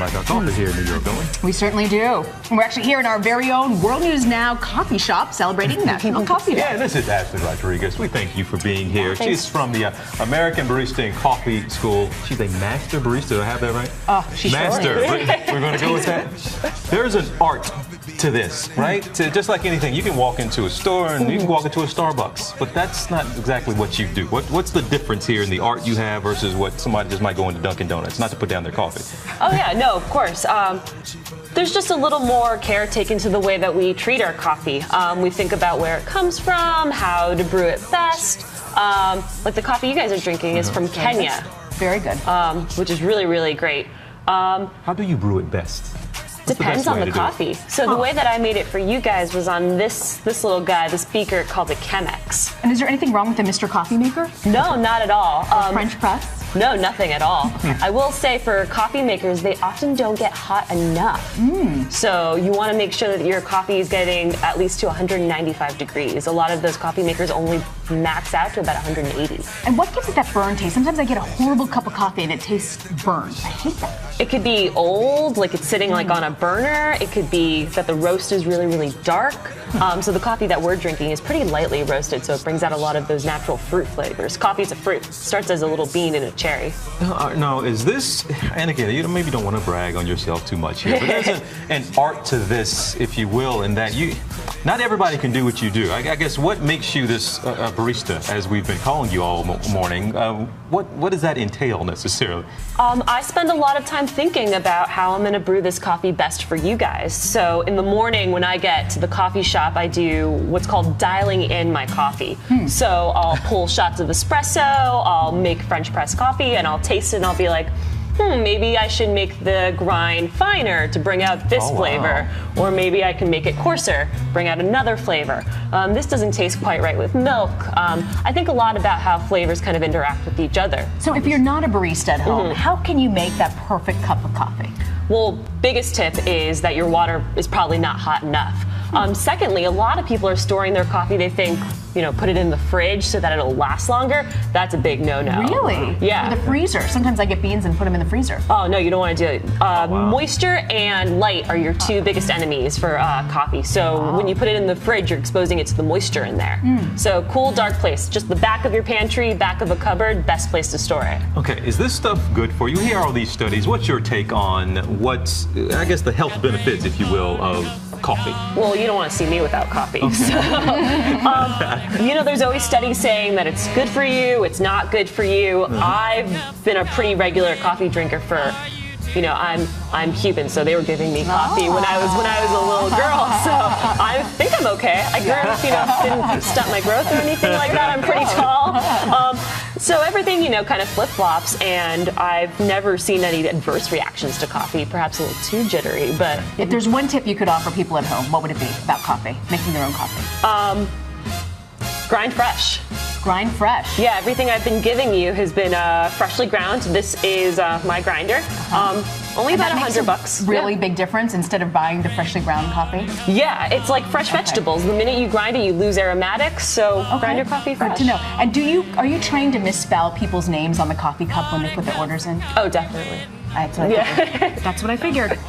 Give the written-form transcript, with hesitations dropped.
like our coffee here in New York, don't we? We certainly do. We're actually here in our very own World News Now coffee shop celebrating National Coffee Day. Yeah, this is Ashley Rodriguez. We thank you for being here. She's from the American Barista and Coffee School. She's a master barista. Do I have that right? Oh, she's master. Sure. We're going to go with that. There's an art to this, right? Just like anything, you can walk into a store and you can walk into a Starbucks, but that's not exactly what you do. What's the difference here in the art you have versus what somebody just might go into Dunkin' Donuts, not to put down their coffee? Oh yeah, no, of course. There's just a little more care taken to the way that we treat our coffee. We think about where it comes from, how to brew it best. Like the coffee you guys are drinking is from Kenya. Very good. Which is really, really great. How do you brew it best? Depends on the coffee. So the way that I made it for you guys was on this little guy, this beaker called a Chemex. And is there anything wrong with the Mr. Coffee Maker? No, not at all. French press? No, nothing at all. I will say for coffee makers, they often don't get hot enough. So you want to make sure that your coffee is getting at least to 195 degrees. A lot of those coffee makers only max out to about 180. And what gives it that burn taste? Sometimes I get a horrible cup of coffee and it tastes burned. I hate that. It could be old, like it's sitting like on a burner. It could be that the roast is really, really dark. So the coffee that we're drinking is pretty lightly roasted, so it brings out a lot of those natural fruit flavors. Coffee's a fruit. It starts as a little bean and a cherry. Now, is this, and again, you maybe don't want to brag on yourself too much here, but there's an art to this, if you will, in that not everybody can do what you do. I guess what makes you this barista, as we've been calling you all morning, what does that entail necessarily? I spend a lot of time thinking about how I'm going to brew this coffee best for you guys. So in the morning when I get to the coffee shop, I do what's called dialing in my coffee. So I'll pull shots of espresso, I'll make French press coffee, and I'll taste it and I'll be like, maybe I should make the grind finer to bring out this flavor. Or maybe I can make it coarser, bring out another flavor. This doesn't taste quite right with milk. I think a lot about how flavors kind of interact with each other. So if you're not a barista at home, how can you make that perfect cup of coffee? Well, biggest tip is that your water is probably not hot enough. Secondly, a lot of people are storing their coffee. They think, put it in the fridge so that it'll last longer. That's a big no-no. Really? Yeah. Or the freezer. Sometimes I get beans and put them in the freezer. Oh, no, you don't want to do it. Moisture and light are your two biggest enemies for coffee. So when you put it in the fridge, you're exposing it to the moisture in there. So cool, dark place. Just the back of your pantry, back of a cupboard, best place to store it. Okay, is this stuff good for you? We hear all these studies. What's your take on what's, I guess, the health benefits, if you will, of coffee? Well, you don't want to see me without coffee. Okay. So, there's always studies saying that it's good for you, it's not good for you. I've been a pretty regular coffee drinker for, I'm Cuban, so they were giving me coffee when I was a little girl. So I think I'm okay. I grew up, didn't stunt my growth or anything like that. I'm pretty tall. So everything, kind of flip-flops, and I've never seen any adverse reactions to coffee, perhaps a little too jittery, but... If there's one tip you could offer people at home, what would it be about coffee, making their own coffee? Grind fresh. Grind fresh. Yeah, everything I've been giving you has been freshly ground. This is my grinder. Only about $100. Really big difference instead of buying the freshly ground coffee? Yeah, it's like fresh vegetables. The minute you grind it, you lose aromatics, so grind your coffee fresh. Good to know. And are you trained to misspell people's names on the coffee cup when they put their orders in? Oh, definitely. That's what I figured.